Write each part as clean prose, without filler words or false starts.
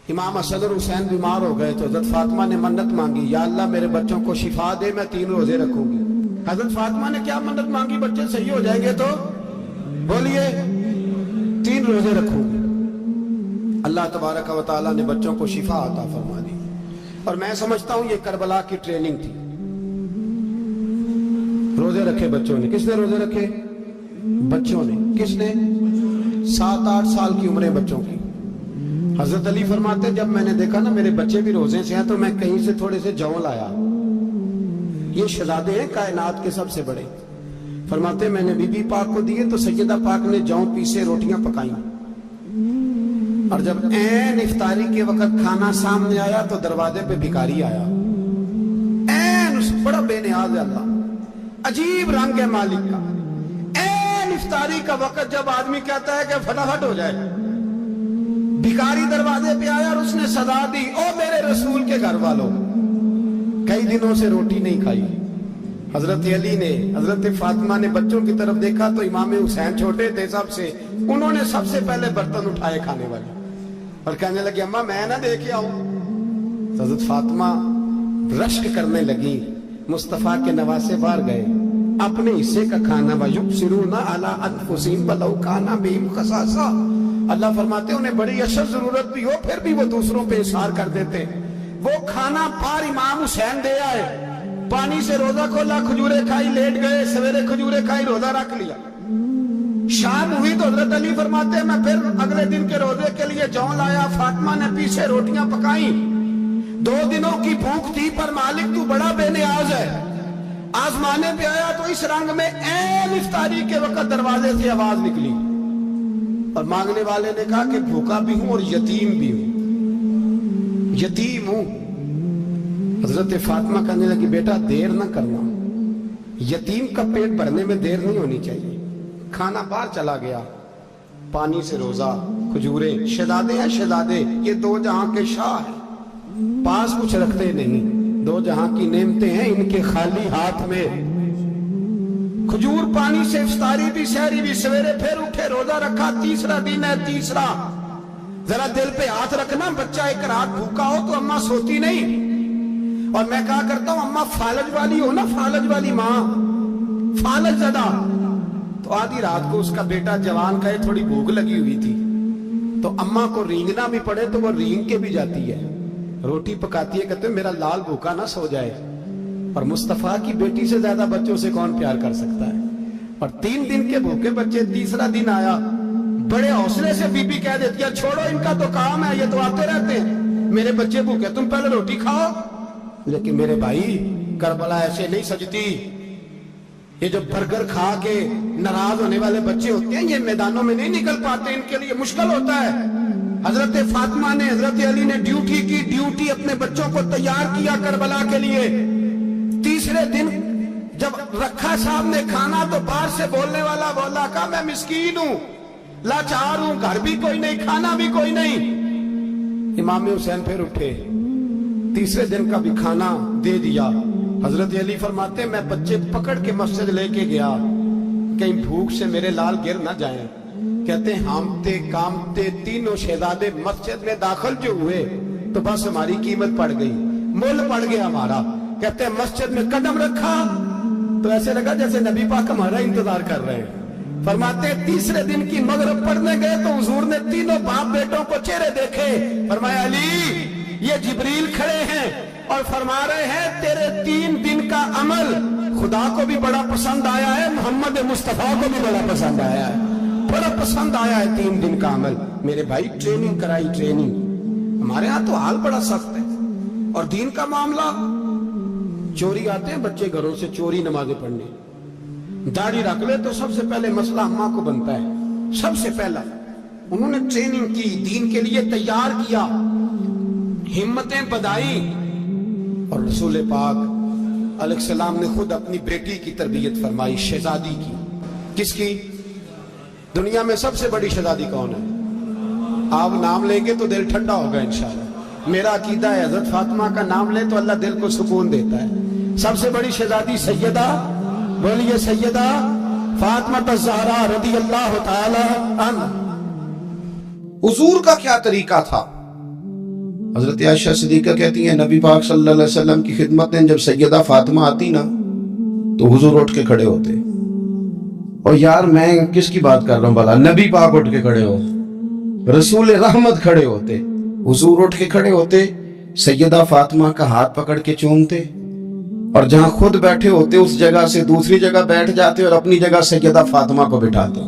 امام حسن اور حسین بیمار ہو گئے تو حضرت فاطمہ نے منت مانگی، یا اللہ میرے بچوں کو شفا دے، میں 3 روزے رکھوں گی۔ حضرت فاطمہ نے کیا منت مانگی؟ بچے صحیح ہو جائیں گے تو بولیے 3 روزے رکھوں گی۔ اللہ تبارک و تعالیٰ نے بچوں کو شفا عطا فرما دی۔ اور میں سمجھتا ہوں یہ کربلا کی ٹریننگ تھی۔ روزے رکھے بچوں نے۔ کس نے روزے رکھے؟ بچوں نے۔ کس نے؟ 7-8 سال کی عمریں بچوں کی۔ حضرت علی فرماتے ہیں جب میں نے دیکھا نا میرے بچے بھی روزے سے ہیں تو میں کہیں سے تھوڑے سے جون لایا۔ یہ شہزادے ہیں کائنات کے سب سے بڑے۔ فرماتے ہیں میں نے بی بی پاک کو دیے تو سیدہ پاک نے جون پیسے روٹیاں پکائیں، اور جب این افطاری کے وقت کھانا سامنے آیا تو دروازے پہ بھکاری آیا۔ این اس بڑا بے نیاز ہے اللہ، عجیب رنگ ہے مالک کا۔ این افطاری کا وقت جب آدمی کہتا ہے کہ فٹافٹ ہو جائے، بھکاری دروازے پہ آیا اور اس نے صدا دی، او میرے رسول کے گھر والوں، کئی دنوں سے روٹی نہیں کھائی۔ حضرت علی نے، حضرت فاطمہ نے بچوں کی طرف دیکھا تو امام حسین چھوٹے تھے سب سے، انہوں نے سب سے پہلے برتن اٹھائے کھانے والے، اور کہنے لگے اماں میں نہ دے کے آؤں۔ حضرت فاطمہ رشک کرنے لگی۔ مصطفیٰ کے نواسے باہر گئے، اپنے حصے کا کھانا وَيُبْصِرُونَ عَلَىٰ أَنفُسِهِمْ وَلَوْ كَانَ بِهِمْ خَصَاصَةٌ۔ اللہ فرماتے ہیں انہیں بڑی اشد ضرورت بھی ہو پھر بھی وہ دوسروں پہ اثار کر دیتے۔ وہ کھانا پار امام حسین دے آئے، پانی سے روزہ کھولا، کھجورے کھائی، لیٹ گئے، سویرے کھجورے کھائی، روزہ رکھ لیا۔ شام ہوئی تو حضرت علی فرماتے ہیں میں پھر اگلے دن کے روزے کے لیے جون لایا، فاطمہ نے پیچھے روٹیاں پکائیں۔ 2 دنوں کی بھوک تھی پر مالک تو بڑا بے نیاز ہے۔ آزمانے پہ آیا تو اس رنگ میں این افطاری کے وقت دروازے سے آواز نکلی، اور مانگنے والے نے کہا کہ بھوکا بھی ہوں اور یتیم بھی ہوں، یتیم ہوں۔ حضرت فاطمہ کہنے لگی بیٹا دیر نہ کرنا، یتیم کا پیٹ بھرنے میں دیر نہیں ہونی چاہیے۔ کھانا باہر چلا گیا، پانی سے روزہ، کھجورے۔ شہزادے ہیں شہزادے، یہ 2 جہاں کے شاہ ہیں، پاس کچھ رکھتے نہیں، 2 جہاں کی نعمتیں ہیں ان کے خالی ہاتھ میں۔ کھجور پانی سے افطاری بھی، سحری بھی، سویرے پھر اٹھے، روزہ رکھا، تیسرا دن ہے، تیسرا۔ ذرا دل پہ ہاتھ رکھنا، بچہ ایک رات بھوکا ہو تو اماں سوتی نہیں۔ اور میں کہا کرتا ہوں اماں فالج والی ہو نا، فالج والی ماں، فالج زدہ، تو آدھی رات کو اس کا بیٹا جوان کا تھوڑی بھوک لگی ہوئی تھی تو اماں کو رینگنا بھی پڑے تو وہ رینگ کے بھی جاتی ہے، روٹی پکاتی ہے، کہتے ہیں میرا لال بھوکا نہ سو جائے۔ اور مصطفیٰ کی بیٹی سے زیادہ بچوں سے کون پیار کر سکتا ہے؟ اور 3 دن کے بھوکے بچے، تیسرا دن آیا، بڑے حوصلے سے بی بی کہہ دیتی ہے چھوڑو ان کا تو کام ہے، یہ تو آتے رہتے ہیں، میرے بچے بھوکے، تم پہلے روٹی کھاؤ۔ لیکن میرے بھائی کربلا ایسے نہیں سجتی۔ یہ جو برگر کھا کے ناراض ہونے والے بچے ہوتے ہیں یہ میدانوں میں نہیں نکل پاتے، ان کے لیے مشکل ہوتا ہے۔ حضرت فاطمہ نے، حضرت علی نے ڈیوٹی کی، ڈیوٹی اپنے بچوں کو تیار کیا کربلا کے لیے۔ تیسرے دن جب رکھا صاحب نے کھانا تو باہر سے بولنے والا بولا کہا میں مسکین ہوں، لاچار ہوں، گھر بھی کوئی نہیں، کھانا بھی کوئی نہیں۔ امام حسین پھر اٹھے، تیسرے دن کا بھی کھانا دے دیا۔ حضرت علی فرماتے ہیں میں بچے پکڑ کے مسجد لے کے گیا، کہیں بھوک سے میرے لال گر نہ جائیں۔ کہتے ہیں ہامتے کامتے تینوں شہزادے مسجد میں داخل جو ہوئے تو بس ہماری قیمت پڑ گئی، مول پڑ گیا ہمارا۔ کہتے ہیں مسجد میں قدم رکھا تو ایسے لگا جیسے نبی پاک ہمارا انتظار کر رہے ہیں۔ فرماتے ہیں تیسرے دن کی مغرب پڑھنے گئے تو حضور نے تینوں باپ بیٹوں کو چہرے دیکھے، فرمایا علی یہ جبریل کھڑے ہیں اور فرما رہے ہیں تیرے 3 دن کا عمل خدا کو بھی بڑا پسند آیا ہے، محمد مصطفیٰ کو بھی بڑا پسند آیا ہے، بڑا پسند آیا ہے 3 دن کا عمل۔ میرے بھائی ٹریننگ کرائی، ٹریننگ۔ ہمارے ہاں تو حال بڑا سخت ہے، اور دین کا معاملہ، چوری آتے ہیں بچے گھروں سے چوری نمازیں پڑھنے، داڑھی رکھ لے تو سب سے پہلے مسئلہ اماں کو بنتا ہے، سب سے پہلا۔ انہوں نے ٹریننگ کی، دین کے لیے تیار کیا، ہمتیں بدائی، اور رسول پاک علیہ السلام نے خود اپنی بیٹی کی تربیت فرمائی، شہزادی کی۔ کس کی؟ دنیا میں سب سے بڑی شہزادی کون ہے؟ آپ نام لیں گے تو دل ٹھنڈا ہوگا انشاءاللہ۔ میرا عقیدہ ہے حضرت فاطمہ کا نام لے تو اللہ دل کو سکون دیتا ہے۔ سب سے بڑی شہزادی سیدہ، بولیے سیدہ فاطمہ الزہرا رضی اللہ تعالی عنہ۔ حضور کا کیا طریقہ تھا؟ حضرت عائشہ صدیقہ کہتی ہیں نبی پاک صلی اللہ علیہ وسلم کی خدمت میں جب سیدہ فاطمہ آتی نا تو حضور اٹھ کے کھڑے ہوتے. اور یار میں کس کی بات کر رہا ہوں بھلا, نبی پاک اٹھ کے کھڑے ہو, رسول رحمت کھڑے ہوتے, حضور اٹھ کے کھڑے ہوتے, سیدہ فاطمہ کا ہاتھ پکڑ کے چومتے, اور جہاں خود بیٹھے ہوتے اس جگہ سے دوسری جگہ بیٹھ جاتے اور اپنی جگہ سیدہ فاطمہ کو بٹھاتے.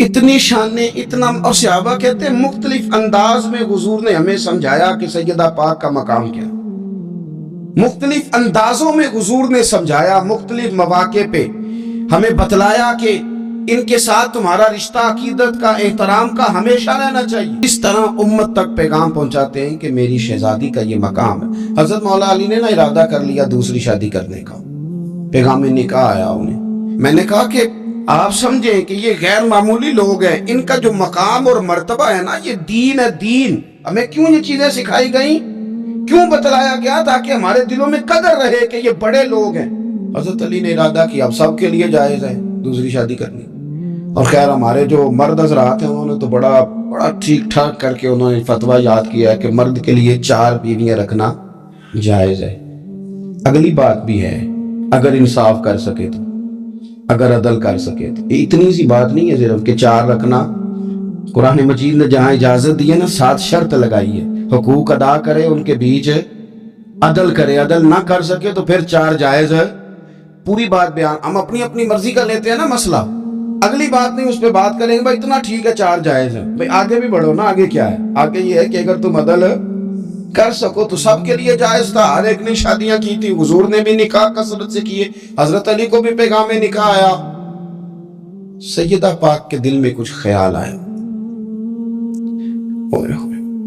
اتنی شانیں, اتنا. اور صحابہ کہتے ہیں مختلف انداز میں حضور نے ہمیں سمجھایا کہ سیدہ پاک کا مقام کیا. مختلف اندازوں میں حضور نے سمجھایا, مختلف مواقع پہ ہمیں بتلایا کہ ان کے ساتھ تمہارا رشتہ عقیدت کا, احترام کا ہمیشہ رہنا چاہیے. اس طرح امت تک پیغام پہنچاتے ہیں کہ میری شہزادی کا یہ مقام ہے. حضرت مولا علی نے نا ارادہ کر لیا دوسری شادی کرنے کا, پیغام نکاح آیا انہیں. میں نے کہا کہ آپ سمجھیں کہ یہ غیر معمولی لوگ ہیں, ان کا جو مقام اور مرتبہ ہے نا یہ دین ہے, دین. ہمیں کیوں یہ چیزیں سکھائی گئیں, کیوں بتلایا گیا, تاکہ ہمارے دلوں میں قدر رہے کہ یہ بڑے لوگ ہیں. حضرت علی نے ارادہ کیا اب سب کے لیے جائز ہے دوسری شادی کرنی. اور خیر ہمارے جو مرد حضرات ہیں انہوں نے تو بڑا ٹھیک ٹھاک کر کے انہوں نے فتویٰ یاد کیا ہے کہ مرد کے لیے 4 بیویاں رکھنا جائز ہے. اگلی بات بھی ہے, اگر انصاف کر سکے تو, اگر عدل کر سکے تو. یہ اتنی سی بات نہیں ہے صرف کہ 4 رکھنا. قرآن مجید نے جہاں اجازت دی ہے نا 7 شرط لگائی ہے, حقوق ادا کرے, ان کے بیچ عدل کرے, عدل نہ کر سکے تو پھر 4 جائز ہے. پوری بات بیان, ہم اپنی مرضی کا لیتے ہیں نا مسئلہ, اگلی بات نہیں اس پہ بات کریں گے بھائی اتنا ٹھیک ہے 4 جائز ہے. بھائی آگے بھی بڑھو نا, آگے کیا ہے, آگے یہ ہے کہ اگر تم عدل کر سکو تو سب کے لیے جائز تھا. ہر ایک نے شادیاں کی تھی, حضور نے بھی نکاح کثرت سے کیے, حضرت علی کو بھی پیغام نکاح آیا. سیدہ پاک کے دل میں کچھ خیال آیا,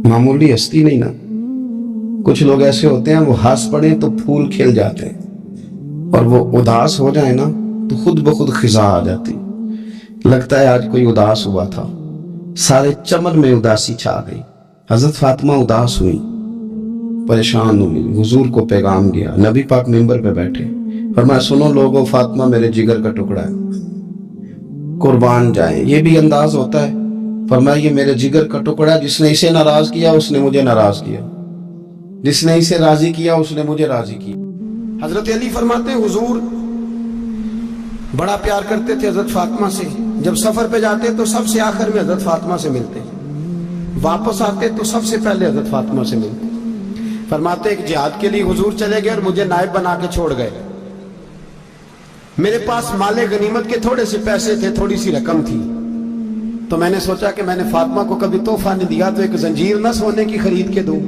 معمولی ہستی نہیں نا. کچھ لوگ ایسے ہوتے ہیں وہ ہنس پڑے تو پھول کھل جاتے ہیں, اور وہ اداس ہو جائے نا تو خود بخود خزاں آ جاتی. لگتا ہے آج کوئی اداس ہوا تھا, سارے چمن میں اداسی چھا گئی. حضرت فاطمہ اداس ہوئی, پریشان ہوئی. حضور کو پیغام گیا, نبی پاک منبر پہ بیٹھے, فرمایا سنو لوگوں, فاطمہ میرے جگر کا ٹکڑا ہے, قربان جائیں. یہ بھی انداز ہوتا ہے. فرمایا یہ میرے جگر کا ٹکڑا ہے, جس نے اسے ناراض کیا اس نے مجھے ناراض کیا, جس نے اسے راضی کیا اس نے مجھے راضی کیا. حضرت علی فرماتے ہیں حضور بڑا پیار کرتے تھے حضرت فاطمہ سے. جب سفر پہ جاتے تو سب سے آخر میں حضرت فاطمہ سے ملتے, واپس آتے تو سب سے پہلے حضرت فاطمہ سے ملتے. فرماتے ایک جہاد کے لیے حضور چلے گئے اور مجھے نائب بنا کے چھوڑ گئے. میرے پاس مال غنیمت کے تھوڑے سے پیسے تھے, تھوڑی سی رقم تھی, تو میں نے سوچا کہ میں نے فاطمہ کو کبھی تحفہ نہیں دیا تو ایک زنجیر نہ سونے کی خرید کے دوں.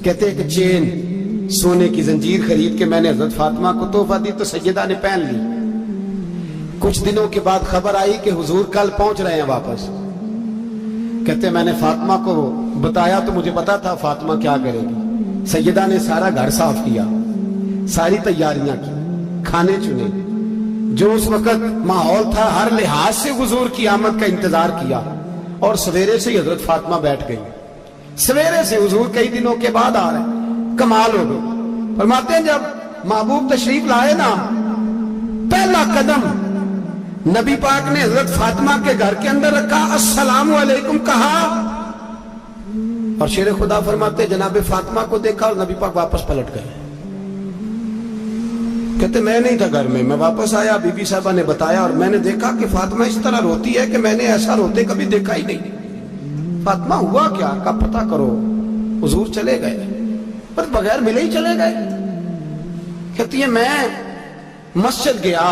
کہتے ایک چین سونے کی زنجیر خرید کے میں نے حضرت فاطمہ کو تحفہ دی تو سیدہ نے پہن لی. کچھ دنوں کے بعد خبر آئی کہ حضور کل پہنچ رہے ہیں واپس. کہتے میں نے فاطمہ کو بتایا تو مجھے پتا تھا فاطمہ کیا کرے گی. سیدہ نے سارا گھر صاف کیا, ساری تیاریاں کی, کھانے چنے, جو اس وقت ماحول تھا ہر لحاظ سے حضور کی آمد کا انتظار کیا. اور سویرے سے ہی حضرت فاطمہ بیٹھ گئی. سویرے سے حضور کئی دنوں کے بعد آ رہے ہیں, کمال ہو گئی. فرماتے ہیں جب محبوب تشریف لائے نا, پہلا قدم نبی پاک نے حضرت فاطمہ کے گھر کے اندر رکھا, السلام علیکم کہا, اور شیر خدا فرماتے جناب فاطمہ کو دیکھا اور نبی پاک واپس پلٹ گئے. کہتے میں نہیں تھا گھر میں واپس آیا, بی بی صاحبہ نے بتایا اور میں نے دیکھا کہ فاطمہ اس طرح روتی ہے کہ میں نے ایسا روتے کبھی دیکھا ہی نہیں. فاطمہ ہوا کیا کا پتہ کرو. حضور چلے گئے پر بغیر ملے ہی چلے گئے. کہتی ہے میں مسجد گیا,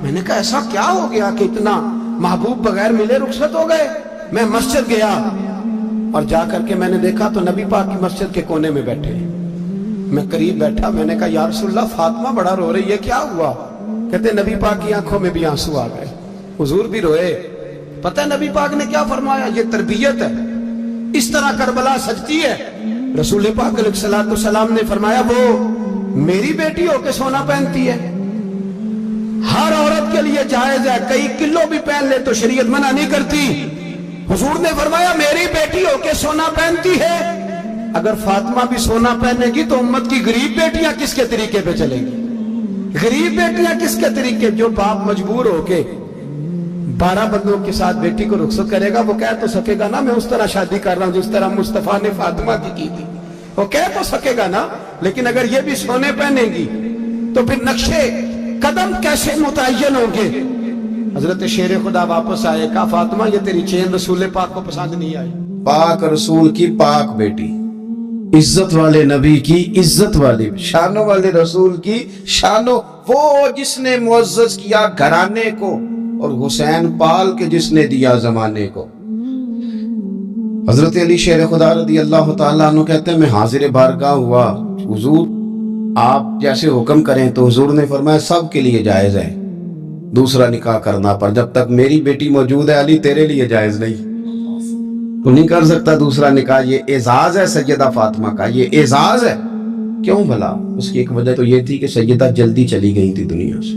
میں نے کہا ایسا کیا ہو گیا کہ اتنا محبوب بغیر ملے رخصت ہو گئے. میں مسجد گیا اور جا کر کے میں نے دیکھا تو نبی پاک کی مسجد کے کونے میں بیٹھے. میں قریب بیٹھا, میں نے کہا یا رسول اللہ فاطمہ بڑا رو رہی ہے, کیا ہوا؟ کہتے نبی پاک کی آنکھوں میں بھی آنسو آ گئے, حضور بھی روئے. پتہ ہے نبی پاک نے کیا فرمایا؟ یہ تربیت ہے, اس طرح کربلا سجتی ہے. رسول پاک علیہ الصلوۃ والسلام نے فرمایا وہ میری بیٹی ہو کے سونا پہنتی ہے, ہر عورت کے لیے جائز ہے, کئی کلو بھی پہن لے تو شریعت منع نہیں کرتی. حضور نے فرمایا میری بیٹی ہو کے سونا پہنتی ہے. اگر فاطمہ بھی سونا پہنے گی تو امت کی غریب بیٹیاں کس کے طریقے پہ چلیں گی؟ غریب بیٹیاں کس کے طریقے؟ جو باپ مجبور ہو کے 12 بندوں کے ساتھ بیٹی کو رخصت کرے گا، وہ کہہ تو سکے گا نا میں اس طرح شادی کر رہا ہوں جس طرح مصطفیٰ نے فاطمہ کی تھی، وہ کہہ تو سکے گا نا. لیکن اگر یہ بھی سونے پہنے گی تو پھر نقشے قدم کیسے متعین ہوں گے؟ حضرت شیر خدا واپس آئے، کہا فاطمہ یہ تیری چین رسول پاک کو پسند نہیں آئی. پاک رسول کی پاک بیٹی، عزت والے نبی کی عزت والی، شانوں والے رسول کی شانوں، وہ جس نے معزز کیا گھرانے کو اور حسین پال کے جس نے دیا زمانے کو. حضرت علی شیر خدا رضی اللہ تعالیٰ عنہ کہتے ہیں میں حاضر بارگاہ ہوا، حضور آپ جیسے حکم کریں. تو حضور نے فرمایا سب کے لیے جائز ہے دوسرا نکاح کرنا، پر جب تک میری بیٹی موجود ہے علی تیرے لیے جائز نہیں، تو نہیں کر سکتا دوسرا نکاح. یہ اعزاز ہے سیدہ فاطمہ کا، یہ اعزاز ہے. کیوں بھلا؟ اس کی ایک وجہ تو یہ تھی کہ سیدہ جلدی چلی گئی تھی دنیا سے.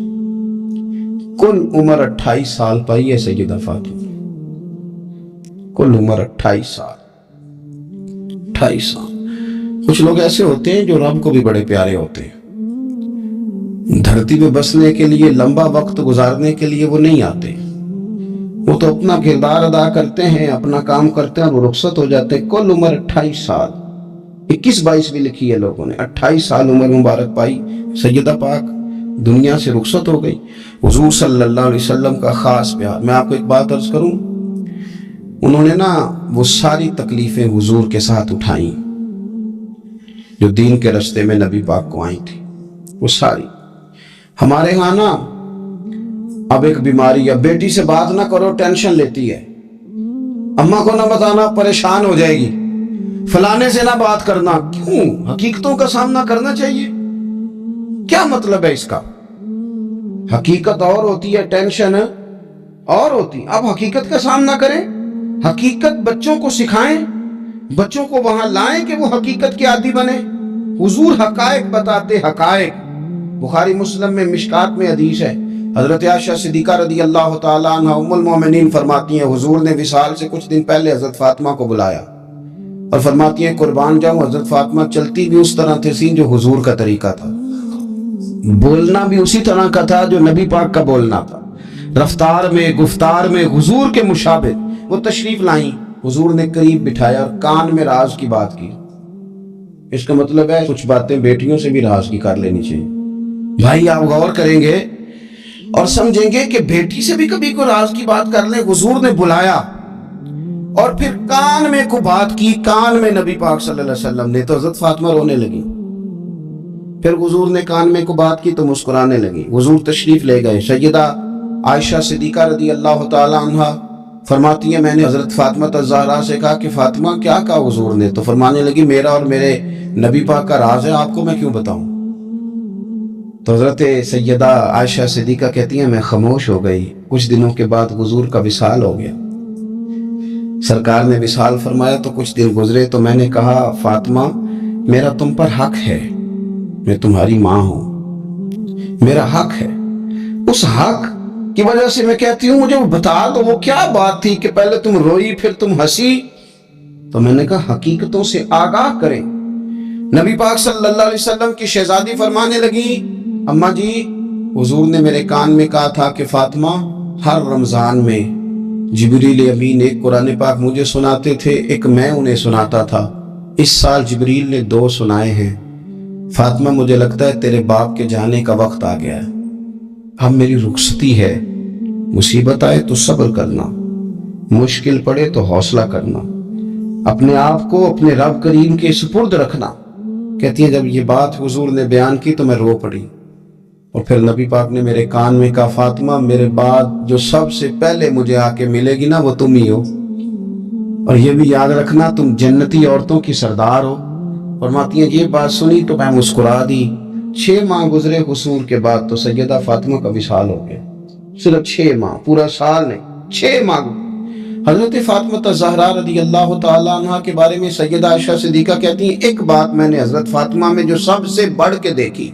کل عمر 28 سال پائی ہے سیدہ فاطمہ، کل عمر 28 سال. 28 سال. کچھ لوگ ایسے ہوتے ہیں جو رب کو بھی بڑے پیارے ہوتے ہیں، دھرتی پہ بسنے کے لیے لمبا وقت گزارنے کے لیے وہ نہیں آتے، وہ تو اپنا کردار ادا کرتے ہیں، اپنا کام کرتے ہیں اور وہ رخصت ہو جاتے ہیں. کل عمر 28 سال، 21-22 بھی لکھی ہے لوگوں نے. 28 سال عمر مبارک پائی سیدہ پاک، دنیا سے رخصت ہو گئی. حضور صلی اللہ علیہ وسلم کا خاص پیار. میں آپ کو ایک بات عرض کروں، انہوں نے نا وہ ساری تکلیفیں حضور کے ساتھ اٹھائیں جو دین کے رستے میں نبی پاک کو آئی تھی، وہ ساری. ہمارے ہاں نا اب ایک بیماری ہے، بیٹی سے بات نہ کرو ٹینشن لیتی ہے، اماں کو نہ بتانا پریشان ہو جائے گی، فلانے سے نہ بات کرنا. کیوں؟ حقیقتوں کا سامنا کرنا چاہیے. کیا مطلب ہے اس کا؟ حقیقت اور ہوتی ہے، ٹینشن اور ہوتی. اب حقیقت کا سامنا کریں، حقیقت بچوں کو سکھائیں، بچوں کو وہاں لائیں کہ وہ حقیقت کے عادی بنے. حضور حقائق بتاتے، حقائق. بخاری مسلم میں مشکات میں حدیث ہے، حضرت عائشہ صدیقہ رضی اللہ تعالیٰ عنہ ام المومنین فرماتی ہیں حضور نے وصال سے کچھ دن پہلے حضرت فاطمہ کو بلایا اور فرماتی ہیں قربان جاؤں حضرت فاطمہ چلتی بھی اس طرح تھی جو حضور کا طریقہ تھا، بولنا بھی اسی طرح کا تھا جو نبی پاک کا بولنا تھا، رفتار میں گفتار میں حضور کے مشابہ. وہ تشریف لائیں، حضور نے قریب بٹھایا اور کان میں راز کی بات کی. اس کا مطلب ہے کچھ باتیں بیٹیوں سے بھی راز کی کر لینی چاہیے. بھائی آپ غور کریں گے اور سمجھیں گے کہ بیٹی سے بھی کبھی کوئی راز کی بات کر لیں. حضور نے بلایا اور پھر کان میں کو بات کی، کان میں نبی پاک صلی اللہ علیہ وسلم نے، تو حضرت فاطمہ رونے لگی. پھر حضور نے کان میں کو بات کی تو مسکرانے لگی. حضور تشریف لے گئے. سیدہ عائشہ صدیقہ رضی اللہ تعالی عنہ فرماتی ہیں میں نے حضرت فاطمہ الزہرا سے کہا کہ فاطمہ کیا کہا حضور نے؟ تو فرمانے لگی میرا اور میرے نبی پاک کا راز ہے، آپ کو میں کیوں بتاؤں؟ تو حضرت سیدہ عائشہ صدیقہ کہتی ہیں میں خاموش ہو گئی. کچھ دنوں کے بعد حضور کا وصال ہو گیا. سرکار نے وصال فرمایا تو کچھ دن گزرے تو میں نے کہا فاطمہ میرا تم پر حق ہے، میں تمہاری ماں ہوں، میرا حق ہے. اس حق کی وجہ سے میں کہتی ہوں مجھے بتا دو وہ کیا بات تھی کہ پہلے تم روئی پھر تم ہنسی. تو میں نے کہا حقیقتوں سے آگاہ کریں. نبی پاک صلی اللہ علیہ وسلم کی شہزادی فرمانے لگی اماں جی حضور نے میرے کان میں کہا تھا کہ فاطمہ ہر رمضان میں جبریل امین ایک قرآن پاک مجھے سناتے تھے، ایک میں انہیں سناتا تھا. اس سال جبریل نے 2 سنائے ہیں. فاطمہ مجھے لگتا ہے تیرے باپ کے جانے کا وقت آ گیا ہے، اب میری رخصتی ہے. مصیبت آئے تو صبر کرنا، مشکل پڑے تو حوصلہ کرنا، اپنے آپ کو اپنے رب کریم کے سپرد رکھنا. کہتی ہیں جب یہ بات حضور نے بیان کی تو میں رو پڑی اور پھر نبی پاک نے میرے کان میں کہا فاطمہ میرے بعد جو سب سے پہلے مجھے آ کے ملے گی نا وہ تم ہی ہو، اور یہ بھی یاد رکھنا تم جنتی عورتوں کی سردار ہو. فرماتی ہیں یہ بات سنی تو میں مسکرا دی. 6 ماہ گزرے حصول کے بعد تو سیدہ فاطمہ کا وصال ہو گیا. صرف 6 ماہ، پورا سال نہیں، 6 ماہ. حضرت فاطمہ الزہرا رضی اللہ تعالیٰ عنہ کے بارے میں سیدہ عائشہ صدیقہ کہتی ہیں ایک بات میں نے حضرت فاطمہ میں جو سب سے بڑھ کے دیکھی،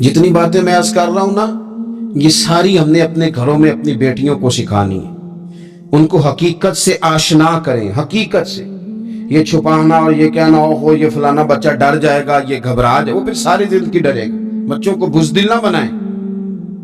جتنی باتیں میں عرض کر رہا ہوں نا یہ ساری ہم نے اپنے گھروں میں اپنی بیٹیوں کو سکھانی ہے. ان کو حقیقت سے آشنا کریں، حقیقت سے. یہ چھپانا اور یہ کہنا ہو یہ فلانا بچہ ڈر جائے گا، یہ گھبرا جائے، وہ پھر ساری زندگی ڈرے گا. بچوں کو بزدل نہ بنائیں.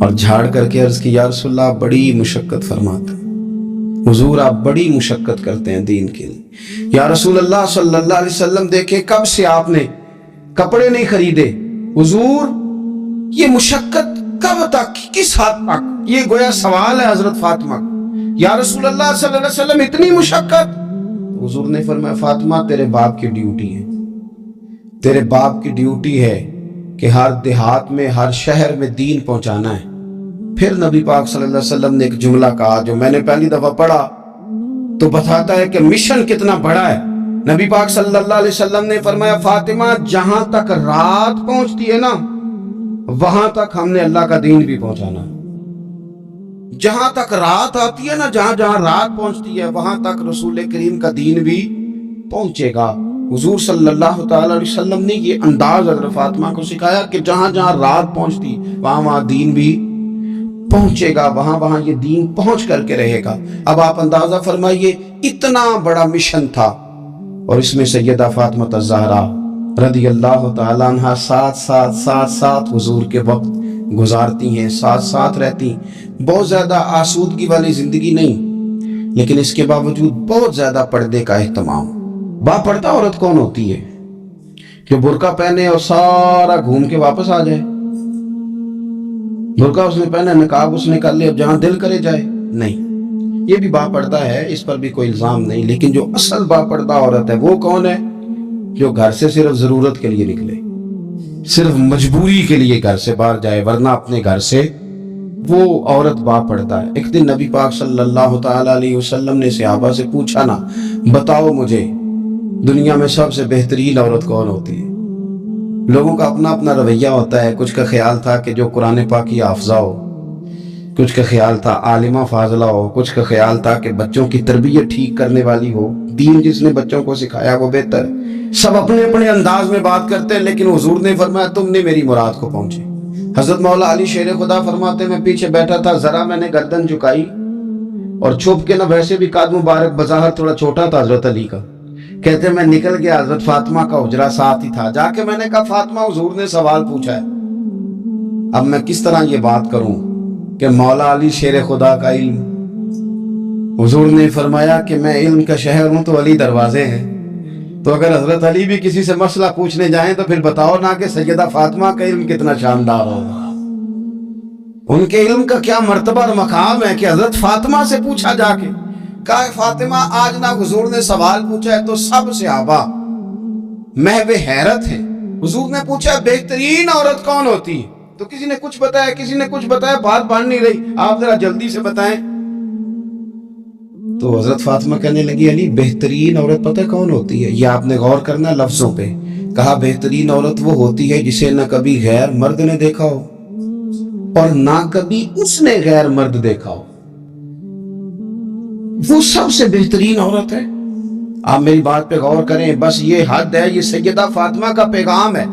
اور جھاڑ کر کے عرض کی یا رسول اللہ آپ بڑی مشقت فرماتے ہیں، حضور آپ بڑی مشقت کرتے ہیں دین کے لیے۔ یا رسول اللہ صلی اللہ علیہ وسلم دیکھیں کب سے آپ نے کپڑے نہیں خریدے، حضور یہ مشقت کب تک، کس حد تک؟ یہ گویا سوال ہے حضرت فاطمہ، یا رسول اللہ صلی اللہ علیہ وسلم اتنی مشقت؟ حضور نے فرمایا فاطمہ تیرے باپ کی ڈیوٹی ہے، تیرے باپ کی ڈیوٹی ہے کہ ہر دیہات میں ہر شہر میں دین پہنچانا ہے۔ پھر نبی پاک صلی اللہ علیہ وسلم نے ایک جملہ کہا جو میں نے پہلی دفعہ پڑھا تو بتاتا ہے کہ مشن کتنا بڑا ہے۔ نبی پاک صلی اللہ علیہ وسلم نے فرمایا فاطمہ جہاں تک رات پہنچتی ہے نا وہاں تک ہم نے اللہ کا دین بھی پہنچانا ہے۔ جہاں تک رات آتی ہے نا، جہاں جہاں رات پہنچتی ہے وہاں تک رسول کریم کا دین بھی پہنچے گا۔ حضور صلی اللہ تعالی علیہ وسلم نے یہ انداز حضرت فاطمہ کو سکھایا کہ جہاں جہاں رات پہنچتی وہاں وہاں دین بھی پہنچے گا، وہاں وہاں یہ دین پہنچ کر کے رہے گا۔ اب آپ اندازہ فرمائیے اتنا بڑا مشن تھا، اور اس میں سیدہ فاطمہ الزہرا رضی اللہ تعالیٰ عنہ ساتھ حضور کے وقت گزارتی ہیں، ساتھ رہتی ہیں۔ بہت زیادہ آسودگی والی زندگی نہیں، لیکن اس کے باوجود بہت زیادہ پردے کا اہتمام۔ با پردہ عورت کون ہوتی ہے؟ جو برقع پہنے اور سارا گھوم کے واپس آ جائے؟ برقع اس نے پہنا، نقاب اس نے کر لیا، جہاں دل کرے جائے؟ نہیں، یہ بھی با پردہ ہے، اس پر بھی کوئی الزام نہیں۔ لیکن جو اصل با پردہ عورت ہے وہ کون ہے؟ جو گھر سے صرف ضرورت کے لیے نکلے، صرف مجبوری کے لیے گھر سے باہر جائے، ورنہ اپنے گھر سے، وہ عورت با پردہ ہے۔ ایک دن نبی پاک صلی اللہ تعالی علیہ وسلم نے صحابہ سے پوچھا نا، بتاؤ مجھے دنیا میں سب سے بہترین عورت کون ہوتی ہے؟ لوگوں کا اپنا اپنا رویہ ہوتا ہے۔ کچھ کا خیال تھا کہ جو قرآن پاک کی حافظہ ہو، کچھ کا خیال تھا عالمہ فاضلہ ہو، کچھ کا خیال تھا کہ بچوں کی تربیت ٹھیک کرنے والی ہو، دین جس نے بچوں کو سکھایا وہ بہتر۔ سب اپنے اپنے انداز میں بات کرتے ہیں، لیکن حضور نے فرمایا تم نے میری مراد کو پہنچے۔ حضرت مولا علی شیر خدا فرماتے میں پیچھے بیٹھا تھا، ذرا میں نے گردن جھکائی اور چھپ کے، نہ ویسے بھی قد مبارک بظاہر تھوڑا چھوٹا تھا حضرت علی کا، کہتے میں نکل گیا، حضرت فاطمہ کا حجرہ ساتھ ہی تھا، جا کے میں نے کہا فاطمہ حضور نے سوال پوچھا ہے، اب میں کس طرح یہ بات کروں کہ مولا علی شیر خدا کا علم؟ حضور نے فرمایا کہ میں علم کا شہر ہوں تو علی دروازے ہیں، تو اگر حضرت علی بھی کسی سے مسئلہ پوچھنے جائیں تو پھر بتاؤ نا کہ سیدہ فاطمہ کا علم کتنا شاندار ہوگا، ان کے علم کا کیا مرتبہ اور مقام ہے کہ حضرت فاطمہ سے پوچھا جا کے، کہا فاطمہ آج نہ حضور نے سوال پوچھا ہے تو سب صحابہ محو حیرت ہے۔ حضور نے پوچھا بہترین عورت کون ہوتی ہے؟ تو کسی نے کچھ بتایا، کسی نے کچھ بتایا، بات بن نہیں رہی، آپ ذرا جلدی سے بتائیں۔ تو حضرت فاطمہ کہنے لگی علی بہترین عورت پتہ کون ہوتی ہے؟ یہ آپ نے غور کرنا لفظوں پہ، کہا بہترین عورت وہ ہوتی ہے جسے نہ کبھی غیر مرد نے دیکھا ہو اور نہ کبھی اس نے غیر مرد دیکھا ہو، وہ سب سے بہترین عورت ہے۔ آپ میری بات پہ غور کریں، بس یہ حد ہے، یہ سیدہ فاطمہ کا پیغام ہے،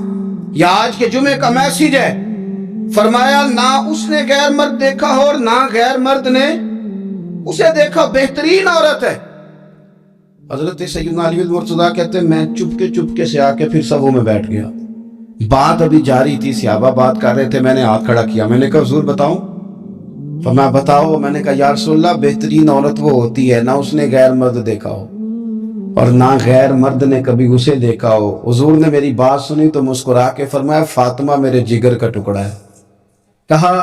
یہ آج کے جمعے کا میسیج ہے۔ فرمایا نہ اس نے غیر مرد دیکھا ہو اور نہ غیر مرد نے اسے دیکھا، بہترین عورت ہے۔ حضرت سیدنا علی المرتضیٰ کہتے ہیں میں چپکے سے آ کے پھر صفوں میں بیٹھ گیا، بات ابھی جاری تھی، صحابہ بات کر رہے تھے، میں نے ہاتھ کھڑا کیا، میں نے کہا حضور بتاؤں؟ فرمایا بتاؤ۔ میں نے کہا یا رسول اللہ بہترین عورت وہ ہوتی ہے نہ اس نے غیر مرد دیکھا ہو اور نہ غیر مرد نے کبھی اسے دیکھا ہو۔ حضور نے میری بات سنی تو مسکرا کے فرمایا فاطمہ میرے جگر کا ٹکڑا ہے۔ کہا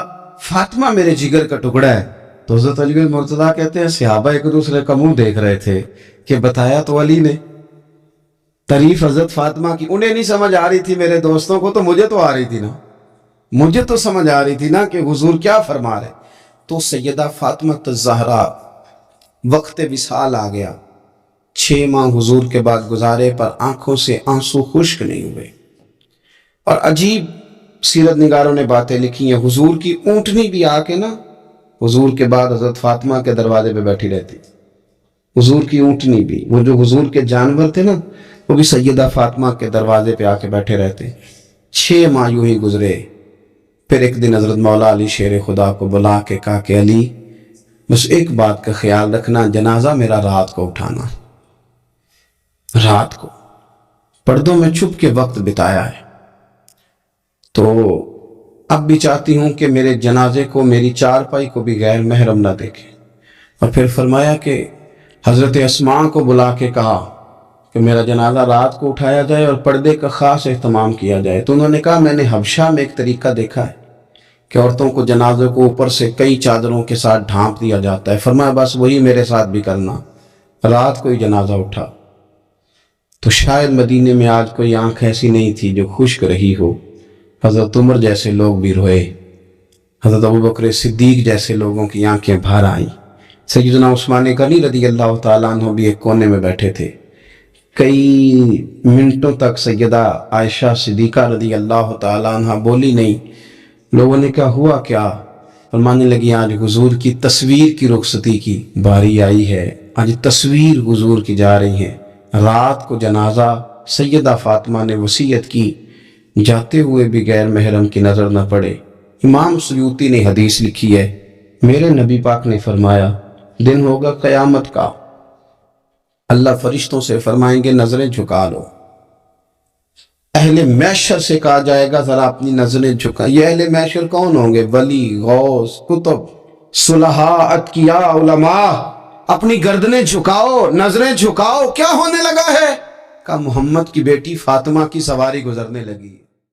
فاطمہ میرے جگر کا ٹکڑا ہے، تو حضرت علی مرتضیٰ کہتے ہیں صحابہ ایک دوسرے کا منہ دیکھ رہے تھے کہ بتایا تو علی نے، تعریف حضرت فاطمہ کی انہیں نہیں سمجھ آ رہی تھی، میرے دوستوں کو تو مجھے تو آ رہی تھی نا، مجھے تو سمجھ آ رہی تھی نا کہ حضور کیا فرما رہے۔ تو سیدہ فاطمہ الزہرا وقت وصال آ گیا، 6 ماہ حضور کے بعد گزارے پر آنکھوں سے آنسو خشک نہیں ہوئے، اور عجیب سیرت نگاروں نے باتیں لکھی ہیں، حضور کی اونٹنی بھی آ کے نا حضور کے بعد حضرت فاطمہ کے دروازے پہ بیٹھی رہتی، حضور کی اونٹنی بھی، وہ جو حضور کے جانور تھے نا وہ بھی سیدہ فاطمہ کے دروازے پہ آ کے بیٹھے رہتے۔ 6 ماہ یوں ہی گزرے، پھر ایک دن حضرت مولا علی شیر خدا کو بلا کے کہا کہ علی بس ایک بات کا خیال رکھنا، جنازہ میرا رات کو اٹھانا، رات کو پردوں میں چھپ کے وقت بتایا ہے۔ تو اب بھی چاہتی ہوں کہ میرے جنازے کو میری چارپائی کو بھی غیر محرم نہ دیکھیں۔ اور پھر فرمایا کہ حضرت اسماء کو بلا کے کہا کہ میرا جنازہ رات کو اٹھایا جائے اور پردے کا خاص اہتمام کیا جائے۔ تو انہوں نے کہا میں نے حبشہ میں ایک طریقہ دیکھا ہے کہ عورتوں کو جنازے کو اوپر سے کئی چادروں کے ساتھ ڈھانپ دیا جاتا ہے۔ فرمایا بس وہی میرے ساتھ بھی کرنا۔ رات کو ہی جنازہ اٹھا تو شاید مدینے میں آج کوئی آنکھ ایسی نہیں تھی جو خشک رہی ہو۔ حضرت عمر جیسے لوگ بھی روئے، حضرت ابوبکر صدیق جیسے لوگوں کی آنکھیں بھر آئیں، سیدنا عثمان غنی رضی اللہ تعالیٰ عنہ بھی ایک کونے میں بیٹھے تھے۔ کئی منٹوں تک سیدہ عائشہ صدیقہ رضی اللہ تعالیٰ عنہ بولی نہیں۔ لوگوں نے کہا ہوا کیا؟ فرمانے لگی آج حضور کی تصویر کی رخصتی کی باری آئی ہے، آج تصویر حضور کی جا رہی ہے۔ رات کو جنازہ سیدہ فاطمہ نے وصیت کی جاتے ہوئے بھی غیر محرم کی نظر نہ پڑے۔ امام سیوطی نے حدیث لکھی ہے، میرے نبی پاک نے فرمایا دن ہوگا قیامت کا، اللہ فرشتوں سے فرمائیں گے نظریں جھکا لو۔ اہل محشر سے کہا جائے گا ذرا اپنی نظریں جھکا۔ یہ اہل محشر کون ہوں گے؟ ولی، غوث، کتب، صلحاء، اتقیاء، علماء۔ اپنی گردنیں جھکاؤ، نظریں جھکاؤ، کیا ہونے لگا ہے؟ کہا محمد کی بیٹی فاطمہ کی سواری گزرنے لگی۔